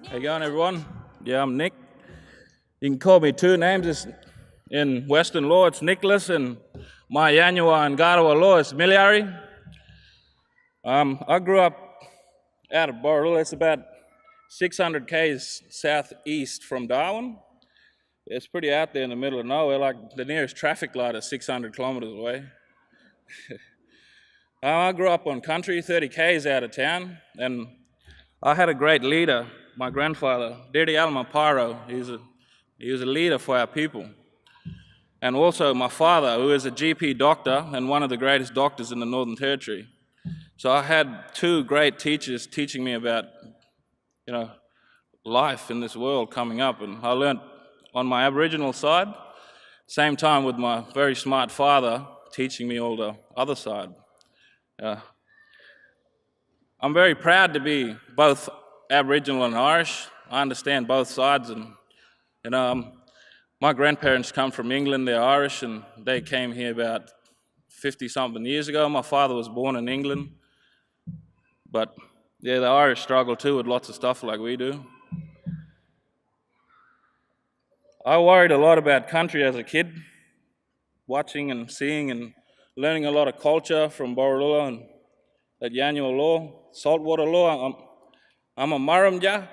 How you going, everyone? Yeah, I'm Nick. You can call me two names. In Western law, it's Nicholas, and my Yanyuwa and Garawa law is Milyari. I grew up out of Borroloola. It's about 600 k's southeast from Darwin. It's pretty out there in the middle of nowhere. Like the nearest traffic light is 600 kilometers away. I grew up on country, 30 k's out of town, and I had a great leader, my grandfather, Didi Almaparo. He was a leader for our people. And also my father, who is a GP doctor and one of the greatest doctors in the Northern Territory. So I had two great teachers teaching me about, life in this world coming up. And I learned on my Aboriginal side, same time with my very smart father teaching me all the other side. I'm very proud to be both Aboriginal and Irish. I understand both sides, and my grandparents come from England. They're Irish, and they came here about 50-something years ago. My father was born in England, but yeah, the Irish struggle too with lots of stuff like we do. I worried a lot about country as a kid, watching and seeing and learning a lot of culture from Borroloola and that Yanyuwa law, saltwater law. I'm a Murrumbidgee,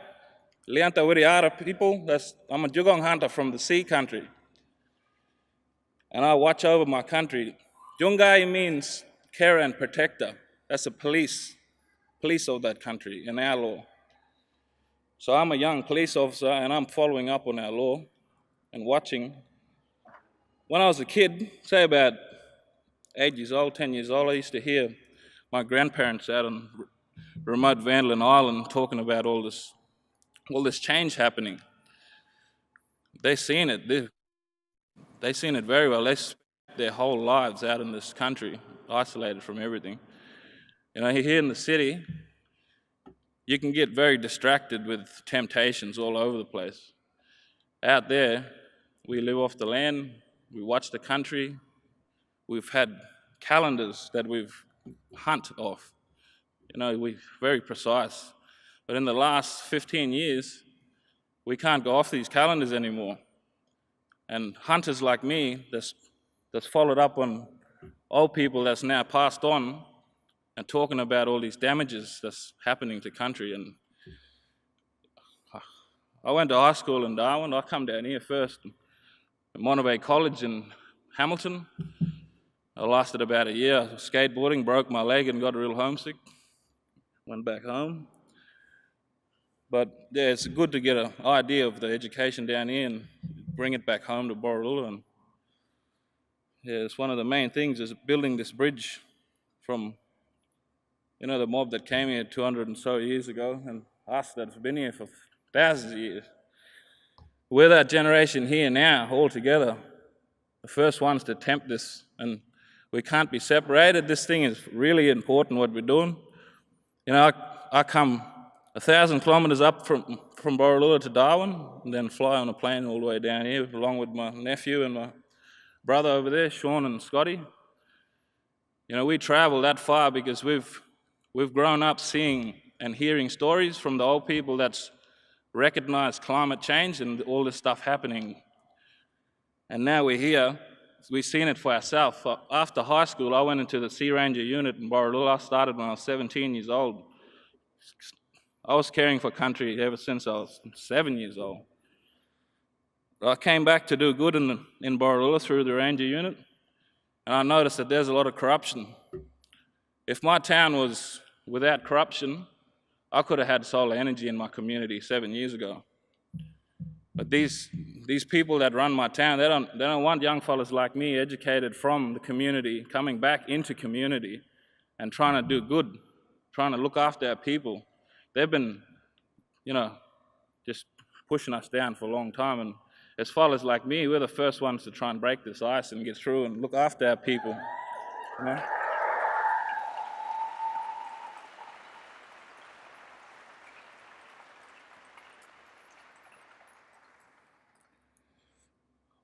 Li-Anthawirriyarra people. I'm a dugong hunter from the sea country. And I watch over my country. Jungai means care and protector. That's a police of that country in our law. So I'm a young police officer and I'm following up on our law and watching. When I was a kid, say about 8 years old, 10 years old, I used to hear my grandparents out on remote Vandalin Island talking about all this change happening. They've seen it. They've seen it very well. They spent their whole lives out in this country, isolated from everything. Here in the city, you can get very distracted with temptations all over the place. Out there, we live off the land, we watch the country, we've had calendars that we've hunt off. We're very precise. But in the last 15 years, we can't go off these calendars anymore. And hunters like me, that's followed up on old people that's now passed on and talking about all these damages that's happening to country. And I went to high school in Darwin. I come down here first at Monterey College in Hamilton. I lasted about a year skateboarding, broke my leg and got real homesick. Went back home. But yeah, it's good to get an idea of the education down here and bring it back home to Borroloola. And yeah, it's one of the main things is building this bridge from, the mob that came here 200 and so years ago and us that have been here for thousands of years. We're that generation here now, all together, the first ones to attempt this, and we can't be separated. This thing is really important, what we're doing. I come 1,000 kilometres up from Borroloola to Darwin, and then fly on a plane all the way down here, along with my nephew and my brother over there, Sean and Scotty. We travel that far because we've grown up seeing and hearing stories from the old people that's recognized climate change and all this stuff happening. And now we're here. We've seen it for ourselves. After high school, I went into the Sea Ranger unit in Borroloola. I started when I was 17 years old. I was caring for country ever since I was 7 years old. I came back to do good in Borroloola through the Ranger unit, and I noticed that there's a lot of corruption. If my town was without corruption, I could have had solar energy in my community 7 years ago. But these people that run my town, they don't want young fellas like me, educated from the community, coming back into community and trying to do good, trying to look after our people. They've been, just pushing us down for a long time. And as fellas like me, we're the first ones to try and break this ice and get through and look after our people.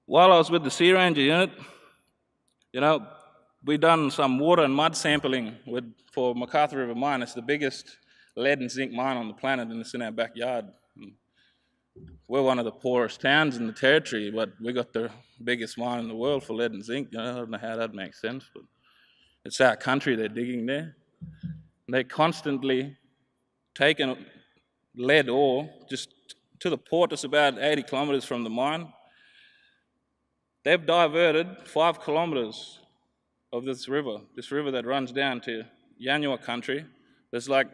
While I was with the Sea Ranger unit, we done some water and mud sampling for MacArthur River Mine. It's the biggest lead and zinc mine on the planet, and it's in our backyard. We're one of the poorest towns in the territory, but we got the biggest mine in the world for lead and zinc. I don't know how that makes sense, but it's our country they're digging there. They're constantly taking lead ore just to the port. It's about 80 kilometres from the mine. They've diverted 5 kilometres of this river that runs down to Yanyuwa country. There's like,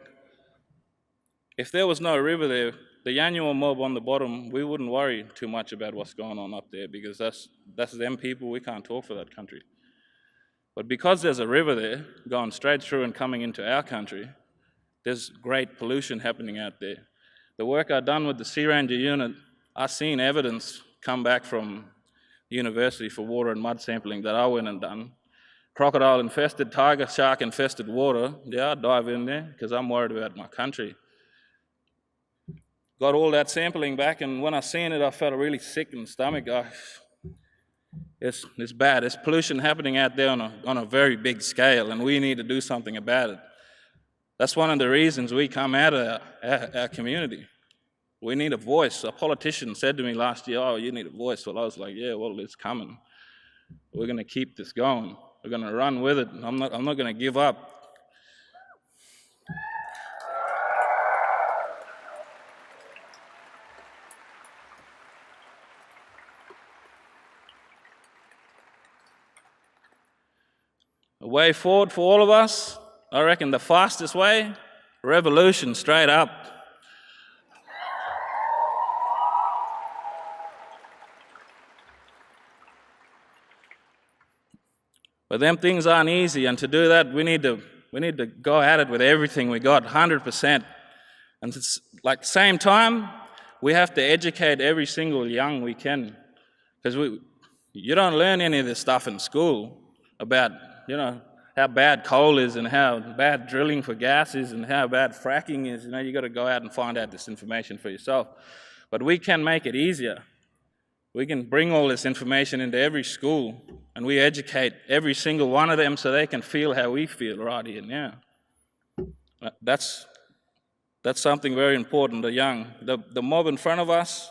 if there was no river there, the Yanyuwa mob on the bottom, we wouldn't worry too much about what's going on up there, because that's them people. We can't talk for that country. But because there's a river there going straight through and coming into our country, there's great pollution happening out there. The work I've done with the Sea Ranger unit, I've seen evidence come back from the university for water and mud sampling that I went and done. Crocodile infested, tiger shark infested water, yeah, I'd dive in there because I'm worried about my country. Got all that sampling back, and when I seen it, I felt really sick in the stomach. It's bad. There's pollution happening out there on a very big scale, and we need to do something about it. That's one of the reasons we come out of our community. We need a voice. A politician said to me last year, "Oh, you need a voice." Well, I was like, "Yeah, well, it's coming. We're going to keep this going. We're going to run with it. I'm not going to give up." A way forward for all of us, I reckon the fastest way, revolution straight up. But them things aren't easy, and to do that, we need to go at it with everything we got, 100%. And it's like same time, we have to educate every single young we can, because you don't learn any of this stuff in school about, how bad coal is and how bad drilling for gas is and how bad fracking is. You got to go out and find out this information for yourself. But we can make it easier. We can bring all this information into every school, and we educate every single one of them so they can feel how we feel right here now. That's something very important, the young. The mob in front of us,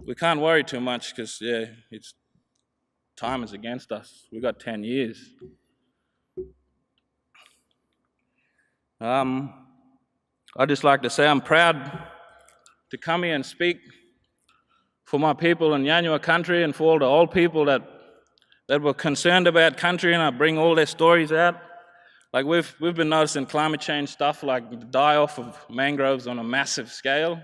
we can't worry too much because, time is against us. We've got 10 years. I'd just like to say I'm proud to come here and speak for my people in Yanyuwa country and for all the old people that were concerned about country, and I bring all their stories out. Like we've been noticing climate change stuff like the die-off of mangroves on a massive scale.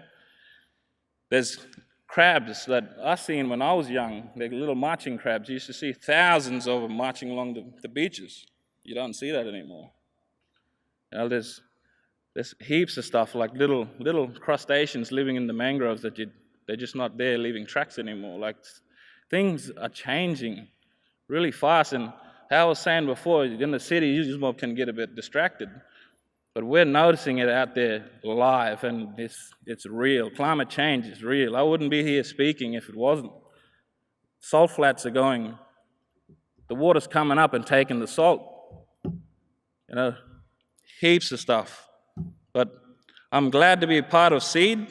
There's crabs that I seen when I was young, like little marching crabs. You used to see thousands of them marching along the beaches. You don't see that anymore. There's heaps of stuff like little crustaceans living in the mangroves that they're just not there leaving tracks anymore. Like things are changing really fast, and how I was saying before, in the city, you just can get a bit distracted. But we're noticing it out there live, and it's real. Climate change is real. I wouldn't be here speaking if it wasn't. Salt flats are going, the water's coming up and taking the salt. Heaps of stuff. But I'm glad to be a part of SEED.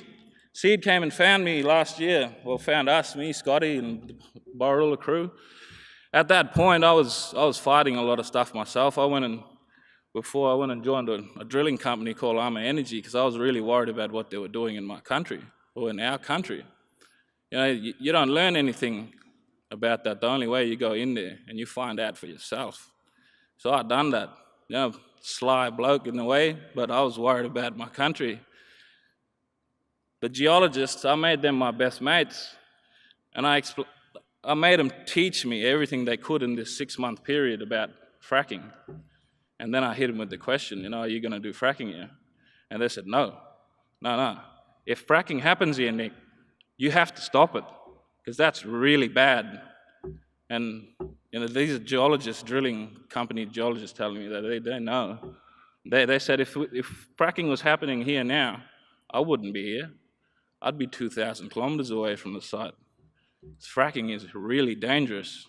SEED came and found me last year. Well, found us, me, Scotty, and the Borroloola crew. At that point, I was fighting a lot of stuff myself. Before I went and joined a drilling company called Armour Energy because I was really worried about what they were doing in my country, or in our country. You don't learn anything about that. The only way you go in there and you find out for yourself. So I'd done that. Sly bloke in a way, but I was worried about my country. The geologists, I made them my best mates, and I made them teach me everything they could in this 6-month period about fracking. And then I hit them with the question, are you going to do fracking here? And they said, no. If fracking happens here, Nick, you have to stop it, because that's really bad. And these are geologists, drilling company geologists telling me that they know. They said if fracking was happening here now, I wouldn't be here. I'd be 2,000 kilometers away from the site. Fracking is really dangerous.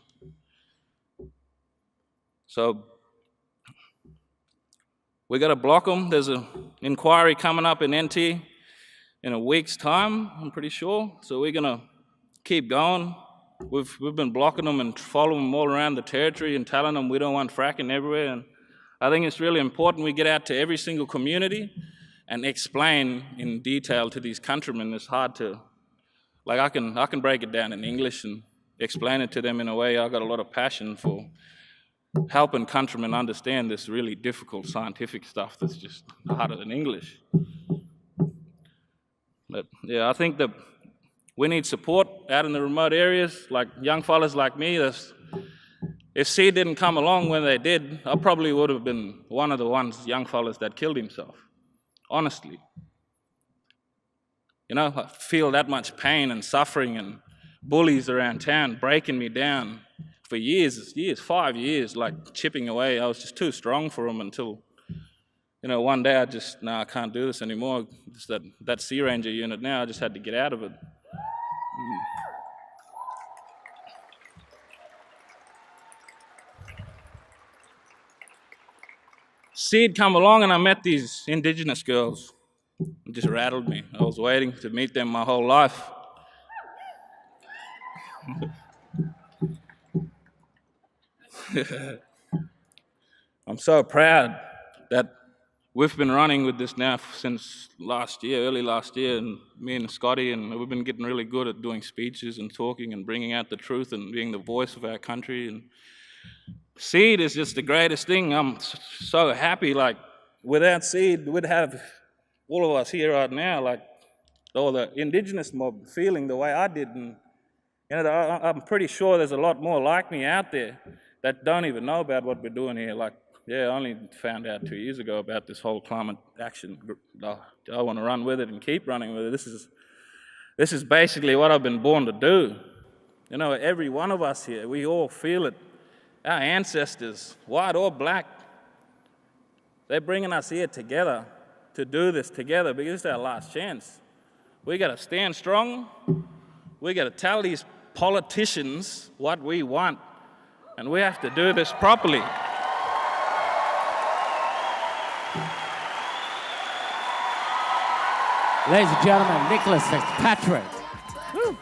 So We got to block them. There's an inquiry coming up in NT in a week's time, I'm pretty sure. So we're going to keep going. We've been blocking them and following them all around the territory and telling them we don't want fracking everywhere. And I think it's really important we get out to every single community and explain in detail to these countrymen. It's hard to, like I can break it down in English and explain it to them in a way. I've got a lot of passion for helping countrymen understand this really difficult scientific stuff that's just harder than English. But yeah, I think that we need support out in the remote areas, like young fellas like me. If SEED didn't come along when they did, I probably would have been one of the young fellas that killed himself, honestly. You know, I feel that much pain and suffering and bullies around town breaking me down for years, 5 years, like chipping away. I was just too strong for them until, you know, one day I can't do this anymore. Just that Sea Ranger unit now, I just had to get out of it. SEED come along and I met these Indigenous girls. It just rattled me. I was waiting to meet them my whole life. I'm so proud that we've been running with this now since last year, early last year, and me and Scotty, and we've been getting really good at doing speeches and talking and bringing out the truth and being the voice of our country. And SEED is just the greatest thing. I'm so happy. Like, without SEED, we'd have all of us here right now, like, all the Indigenous mob feeling the way I did. And, you know, I'm pretty sure there's a lot more like me out there that don't even know about what we're doing here. Like, yeah, I only found out 2 years ago about this whole climate action. I want to run with it and keep running with it. This is basically what I've been born to do. You know, every one of us here, we all feel it. Our ancestors, white or black, they're bringing us here together to do this together because it's our last chance. We got to stand strong. We got to tell these politicians what we want, and we have to do this properly. Ladies and gentlemen, Nicholas Fitzpatrick. Woo.